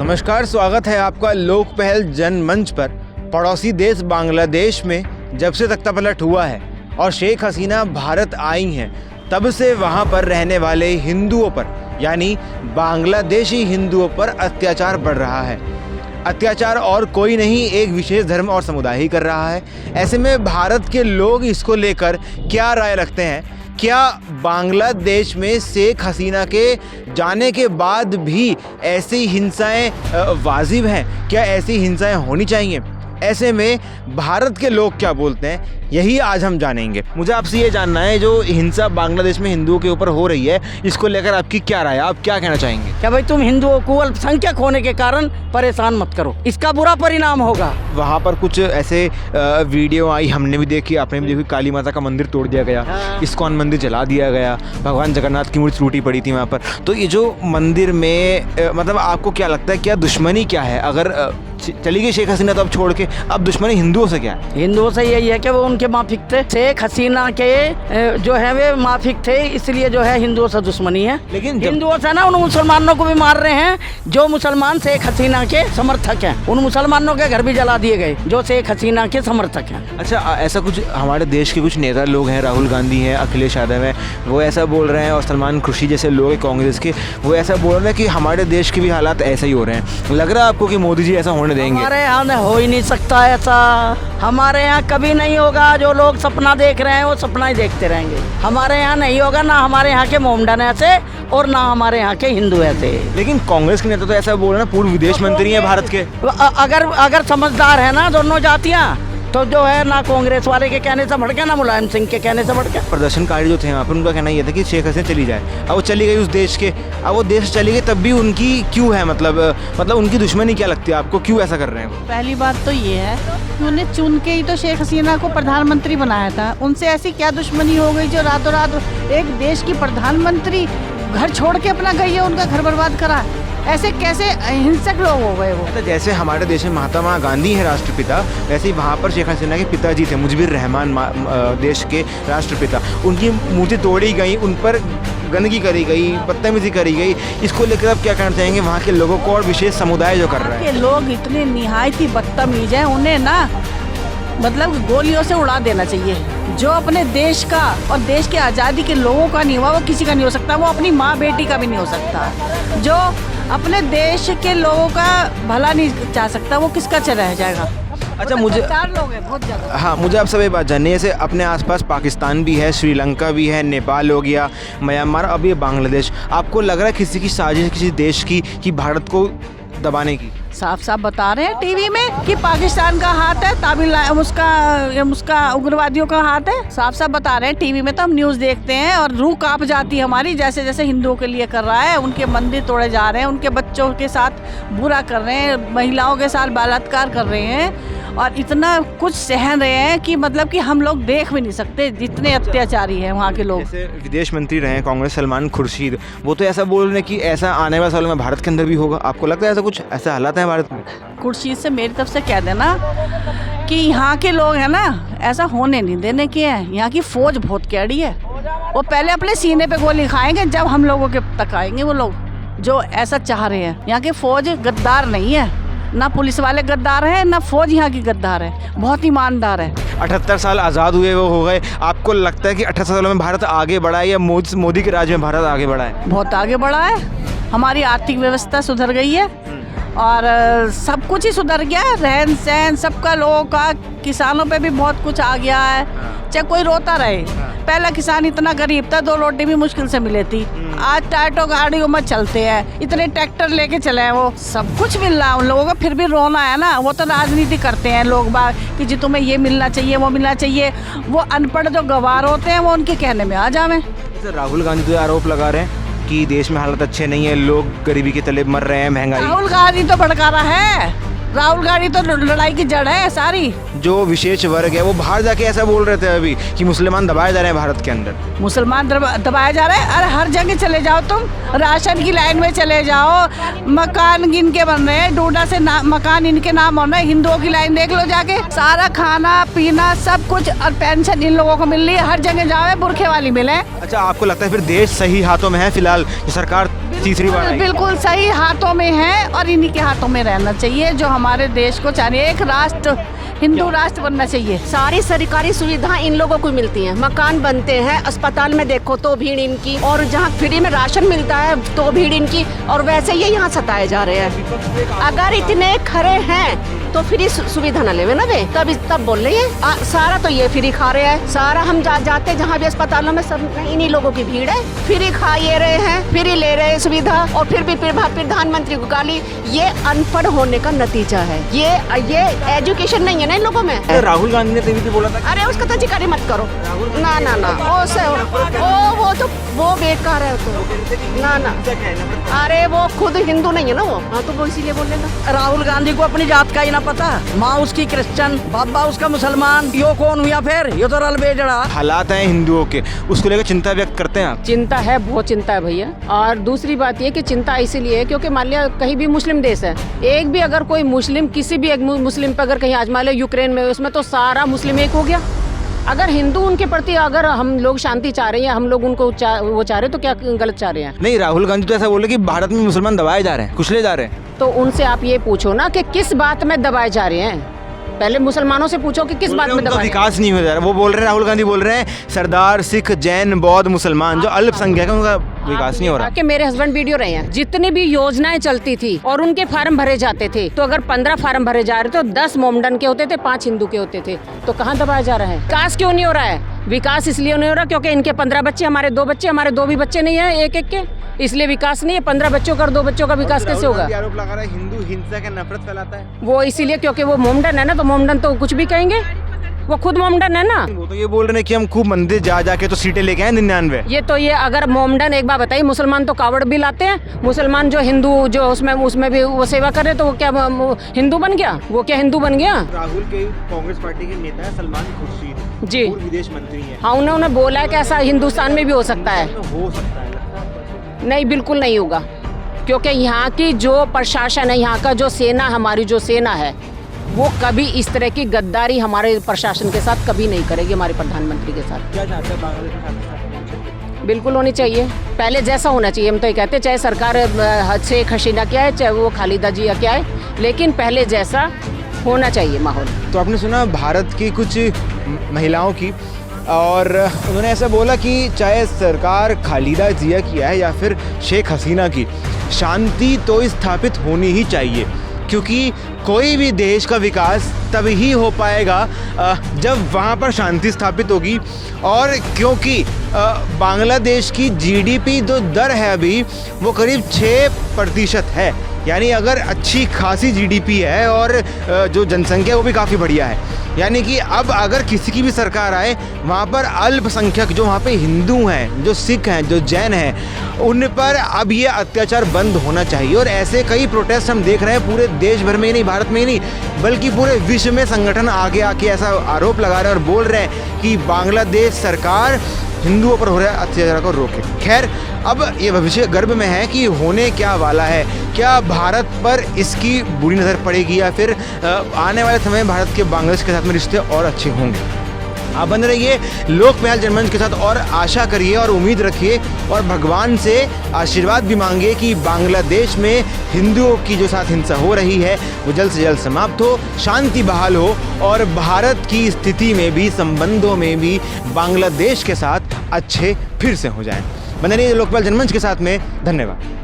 नमस्कार, स्वागत है आपका लोक पहल जनमंच पर। पड़ोसी देश बांग्लादेश में जब से तख्तापलट हुआ है और शेख हसीना भारत आई हैं, तब से वहां पर रहने वाले हिंदुओं पर यानी बांग्लादेशी हिंदुओं पर अत्याचार बढ़ रहा है। अत्याचार और कोई नहीं, एक विशेष धर्म और समुदाय ही कर रहा है। ऐसे में भारत के लोग इसको लेकर क्या राय रखते हैं? क्या बांग्लादेश में शेख हसीना के जाने के बाद भी ऐसी हिंसाएं वाजिब हैं? क्या ऐसी हिंसाएं होनी चाहिए? ऐसे में भारत के लोग क्या बोलते हैं, यही आज हम जानेंगे। मुझे आपसे ये जानना है, जो हिंसा बांग्लादेश में हिंदुओं के ऊपर हो रही है, इसको लेकर आपकी क्या राय है? आप क्या कहना चाहेंगे? क्या भाई, तुम हिंदुओं को अल्पसंख्यक होने के कारण परेशान मत करो, इसका बुरा परिणाम होगा। वहाँ पर कुछ ऐसे वीडियो आई, हमने भी देखी, आपने भी देखी, काली माता का मंदिर तोड़ दिया गया, इस्कॉन मंदिर जला दिया गया, भगवान जगन्नाथ की मूर्ति टूटी पड़ी थी वहाँ पर। तो ये जो मंदिर में मतलब आपको क्या लगता है, क्या दुश्मनी क्या है? अगर चली गई शेख हसीना तो अब छोड़ के, अब दुश्मनी हिंदुओं से क्या है? हिंदुओं से यही है कि वो उनके माफिक थे। शेख हसीना के जो है वे माफिक थे, इसलिए जो है हिंदुओं से दुश्मनी है। लेकिन हिंदुओं से ना उन मुसलमानों को भी मार रहे हैं जो मुसलमान शेख हसीना के समर्थक हैं। उन मुसलमानों के घर भी जला दिए गए जो शेख हसीना के समर्थक हैं। अच्छा, ऐसा कुछ हमारे देश के कुछ नेता लोग हैं, राहुल गांधी हैं, अखिलेश यादव हैं, वो ऐसा बोल रहे हैं, और सलमान खुर्शीद जैसे लोग हैं कांग्रेस के, वो ऐसा बोल रहे हैं कि हमारे देश के भी हालात ऐसे ही हो रहे हैं। लग रहा है आपको कि मोदी जी ऐसा होने देंगे? हमारे यहाँ हो ही नहीं सकता ऐसा, हमारे यहाँ कभी नहीं होगा। जो लोग सपना देख रहे हैं वो सपना ही देखते रहेंगे। हमारे यहाँ नहीं होगा, ना हमारे यहाँ के मोमडन ऐसे और ना हमारे यहाँ के हिंदू ऐसे। लेकिन कांग्रेस के नेता तो ऐसा बोल रहे हैं, पूर्व विदेश मंत्री हैं भारत के। अगर समझदार है ना दोनों जातियाँ, तो जो है ना कांग्रेस वाले के कहने से भड़के ना मुलायम सिंह के कहने से भड़के। प्रदर्शनकारी जो थे वहाँ पर, उनका कहना ये था कि शेख हसीना चली जाए। अब वो चली गई उस देश के, अब वो देश चली गई, तब भी उनकी क्यों है? मतलब उनकी दुश्मनी क्या लगती है आपको? क्यों ऐसा कर रहे हैं वो? पहली बात तो ये है कि उन्हें चुन के ही तो शेख हसीना को प्रधानमंत्री बनाया था। उनसे ऐसी क्या दुश्मनी हो गई जो रातों रात एक देश की प्रधानमंत्री घर छोड़ के अपना गई है, उनका घर बर्बाद करा? ऐसे कैसे हिंसक लोग हो गए वो? जैसे हमारे देश में महात्मा गांधी हैं राष्ट्रपिता, वैसे ही वहाँ पर शेख हसीना के पिताजी थे मुजीबुर रहमान, देश के राष्ट्रपिता। उनकी मूर्ति तोड़ी गई, उन पर गंदगी करी गई, बदतमीजी करी गई। इसको लेकर आप क्या कहना चाहेंगे वहाँ के लोगों को और विशेष समुदाय जो कर रहा है? लोग इतने निहायत ही बदतमीज हैं, उन्हें ना मतलब गोलियों से उड़ा देना चाहिए। जो अपने देश का और देश के आज़ादी के लोगों का नहीं हुआ, वो किसी का नहीं हो सकता। वो अपनी माँ बेटी का भी नहीं हो सकता। जो अपने देश के लोगों का भला नहीं चाह सकता, वो किसका रह जाएगा? अच्छा, मुझे लोग हैं बहुत ज़्यादा। हाँ, मुझे आप सब बात जाननी है। जैसे अपने आसपास पाकिस्तान भी है, श्रीलंका भी है, नेपाल हो गया, म्यांमार, अब ये बांग्लादेश। आपको लग रहा है किसी की साजिश किसी देश की कि भारत को दबाने की? साफ साफ बता रहे हैं टीवी में कि पाकिस्तान का हाथ है, तामिलनाडु उसका उग्रवादियों का हाथ है। साफ साफ बता रहे हैं टीवी में, तो हम न्यूज़ देखते हैं और रूह कांप जाती है हमारी। जैसे जैसे हिंदुओं के लिए कर रहा है, उनके मंदिर तोड़े जा रहे हैं, उनके बच्चों के साथ बुरा कर रहे हैं, महिलाओं के साथ बलात्कार कर रहे हैं, और इतना कुछ सहन रहे हैं कि मतलब कि हम लोग देख भी नहीं सकते, जितने अत्याचारी हैं वहाँ के लोग। जैसे विदेश मंत्री रहे हैं कांग्रेस, सलमान खुर्शीद, वो तो ऐसा बोल रहे हैं कि ऐसा आने वाले सालों में भारत के अंदर भी होगा। आपको लगता है ऐसा कुछ ऐसे हालात हैं भारत में? खुर्शीद से मेरी तरफ से कह देना कि यहाँ के लोग हैं ना, ऐसा होने नहीं देने के हैं। यहाँ की फौज बहुत कैडी है, वो पहले अपने सीने पे गोली खाएंगे जब हम लोगों के तक आएंगे वो लोग जो ऐसा चाह रहे हैं। यहाँ की फौज गद्दार नहीं है, ना पुलिस वाले गद्दार हैं, ना फौज यहाँ की गद्दार है, बहुत ईमानदार है। 78 साल आज़ाद हुए वो हो गए। आपको लगता है कि 78 सालों में भारत आगे बढ़ा है या मोदी के राज में भारत आगे बढ़ा है? बहुत आगे बढ़ा है। हमारी आर्थिक व्यवस्था सुधर गई है और सब कुछ ही सुधर गया है। रहन सहन सबका, लोगों का, किसानों पे भी बहुत कुछ आ गया है। चाहे कोई रोता रहे, पहला किसान इतना गरीब था, 2 रोटी भी मुश्किल से मिली थी। आज टाटो गाड़ियों में चलते हैं, इतने ट्रैक्टर लेके चले हैं, वो सब कुछ मिल रहा है उन लोगों को। फिर भी रोना है ना, वो तो राजनीति करते हैं लोग बाग कि जी तुम्हें ये मिलना चाहिए, वो मिलना चाहिए। वो अनपढ़ जो गवार होते हैं वो उनके कहने में आ जावे। राहुल गांधी तो आरोप लगा रहे हैं कि देश में हालत अच्छे नहीं है, लोग गरीबी के तले मर रहे हैं, महंगाई। राहुल गांधी तो भड़का रहा है, राहुल गांधी तो लड़ाई की जड़ है सारी। जो विशेष वर्ग है वो बाहर जाके ऐसा बोल रहे थे अभी कि मुसलमान दबाए जा रहे हैं भारत के अंदर। मुसलमान दबाए जा रहे हैं? अरे हर जगह चले जाओ, तुम राशन की लाइन में चले जाओ, मकान गिन के बन रहे हैं, डोडा से मकान इनके नाम हो रहे हैं। हिंदुओं की लाइन देख लो जाके, सारा खाना पीना सब कुछ और पेंशन इन लोगों को मिल रही है। हर जगह जाओ बुरखे वाली मिले। अच्छा, आपको लगता है फिर देश सही हाथों में है फिलहाल? सरकार तीसरी बार आई। बिल्कुल सही हाथों में है और इन्हीं के हाथों में रहना चाहिए जो हमारे देश को चाहिए। एक राष्ट्र, हिंदू राष्ट्र बनना चाहिए। सारी सरकारी सुविधा इन लोगों को मिलती हैं, मकान बनते हैं, अस्पताल में देखो तो भीड़ इनकी, और जहाँ फ्री में राशन मिलता है तो भीड़ इनकी, और वैसे ये यहाँ सताए जा रहे हैं। अगर इतने खरे हैं तो फ्री सुविधा न लेवे ना वे, तब बोल रही है। सारा तो ये फ्री खा रहे हैं, सारा हम जाते जहाँ भी अस्पतालों में सब इन्हीं लोगों की भीड़ है। फ्री खा ये रहे हैं, फ्री ले रहे हैं सुविधा, और फिर भी प्रधानमंत्री को गाली। ये अनपढ़ होने का नतीजा है, ये एजुकेशन नहीं है ना इन लोगों में। राहुल गांधी ने तभी बोला था। अरे उसका तो जिक्र ही मत करो, ना ना ना, वो बेकार है तो, ना ना। अरे वो खुद हिंदू नहीं है ना वो, हाँ तो वो इसीलिए बोल लेना। राहुल गांधी को अपनी जात का ही ना पता, माँ उसकी क्रिश्चियन, बाबा उसका मुसलमान, यो कौन हुआ फिर? ये तो रल बेजड़ा। हालात हैं हिंदुओं के, उसको लेकर चिंता व्यक्त करते हैं आप? चिंता है, बहुत चिंता है भैया। और दूसरी बात ये कि चिंता इसीलिए है क्योंकि मान लिया कहीं भी मुस्लिम देश है, एक भी अगर कोई मुस्लिम किसी भी एक मुस्लिम पर अगर कहीं आजमा ले, यूक्रेन में, उसमें तो सारा मुस्लिम एक हो गया। अगर हिंदू उनके प्रति अगर हम लोग शांति चाह रहे हैं, हम लोग उनको वो चाह रहे हैं, तो क्या गलत चाह रहे हैं? नहीं, राहुल गांधी तो ऐसा बोले कि भारत में मुसलमान दबाए जा रहे हैं, कुचले जा रहे हैं। तो उनसे आप ये पूछो ना कि किस बात में दबाए जा रहे हैं। पहले मुसलमानों से पूछो कि किस बात में दबाए। विकास नहीं हो जा रहा। वो बोल रहे हैं, राहुल गांधी बोल रहे हैं सरदार, सिख, जैन, बौद्ध, मुसलमान जो अल्पसंख्यक है उनका विकास नहीं हो रहा। कि मेरे हस्बैंड वीडियो रहे हैं, जितनी भी योजनाएं चलती थी और उनके फार्म भरे जाते थे, तो अगर 15 फार्म भरे जा रहे थे तो 10 मोमडन के होते थे, 5 हिंदू के होते थे, तो कहाँ दबाया जा रहा है? विकास क्यों नहीं हो रहा है? विकास इसलिए नहीं हो रहा क्योंकि इनके 15 बच्चे, हमारे 2 बच्चे, हमारे 2 भी बच्चे नहीं है एक के, इसलिए विकास नहीं है। 15 बच्चों का और 2 बच्चों का विकास कैसे होगा? आरोप लगा रहा है हिंदू हिंसा का नफरत फैलाता है। वो इसीलिए क्योंकि वो मोमडन है ना, तो मोमडन तो कुछ भी कहेंगे, वो खुद मोमडन है ना। वो तो ये बोल रहे हैं कि हम खूब मंदिर जा के तो सीटें लेके आए 99। ये तो ये अगर मोमडन, एक बार बताइए, मुसलमान तो कावड़ भी लाते हैं, मुसलमान जो हिंदू जो उसमें भी वो सेवा कर रहे, तो वो क्या हिंदू बन गया? वो क्या हिंदू बन गया? राहुल के कांग्रेस पार्टी के नेता है सलमान खुर्शीद जी, पूर्व विदेश मंत्री हैं। हाँ, उन्होंने बोला है कि ऐसा हिंदुस्तान में भी हो सकता है। हो सकता है। नहीं, बिल्कुल नहीं होगा, क्योंकि यहाँ की जो प्रशासन है, यहाँ का जो सेना, हमारी जो सेना है, वो कभी इस तरह की गद्दारी हमारे प्रशासन के साथ कभी नहीं करेगी, हमारे प्रधानमंत्री के साथ। क्या चाहते हैं बांग्लादेश के साथ? बिल्कुल होनी चाहिए, पहले जैसा होना चाहिए। हम तो ये कहते हैं चाहे सरकार शेख हसीना क्या है, चाहे वो खालिदा जिया क्या है, लेकिन पहले जैसा होना चाहिए माहौल। तो आपने सुना भारत की कुछ महिलाओं की, और उन्होंने ऐसा बोला कि चाहे सरकार खालिदा जिया की है या फिर शेख हसीना की, शांति तो स्थापित होनी ही चाहिए, क्योंकि कोई भी देश का विकास तभी हो पाएगा जब वहाँ पर शांति स्थापित होगी। और क्योंकि बांग्लादेश की जीडीपी जो दर है अभी वो करीब 6% है, यानी अगर अच्छी खासी जीडीपी है और जो जनसंख्या वो भी काफ़ी बढ़िया है, यानी कि अब अगर किसी की भी सरकार आए, वहाँ पर अल्पसंख्यक जो वहाँ पे हिंदू हैं, जो सिख हैं, जो जैन हैं, उन पर अब ये अत्याचार बंद होना चाहिए। और ऐसे कई प्रोटेस्ट हम देख रहे हैं पूरे देश भर में ही नहीं, भारत में ही नहीं, बल्कि पूरे विश्व में संगठन आगे आके ऐसा आरोप लगा रहे हैं और बोल रहे हैं कि बांग्लादेश सरकार हिंदुओं पर हो रहे अत्याचार को रोके। खैर, अब ये भविष्य गर्भ में है कि होने क्या वाला है, क्या भारत पर इसकी बुरी नज़र पड़ेगी या फिर आने वाले समय में भारत के बांग्लादेश के साथ में रिश्ते और अच्छे होंगे। आप बने रहिए लोक पहल जनमंच के साथ और आशा करिए और उम्मीद रखिए और भगवान से आशीर्वाद भी मांगिए कि बांग्लादेश में हिंदुओं की जो साथ हिंसा हो रही है वो जल्द से जल्द समाप्त हो, शांति बहाल हो और भारत की स्थिति में भी, संबंधों में भी बांग्लादेश के साथ अच्छे फिर से हो जाएं। बने रहिए लोक पहल जनमंच के साथ में। धन्यवाद।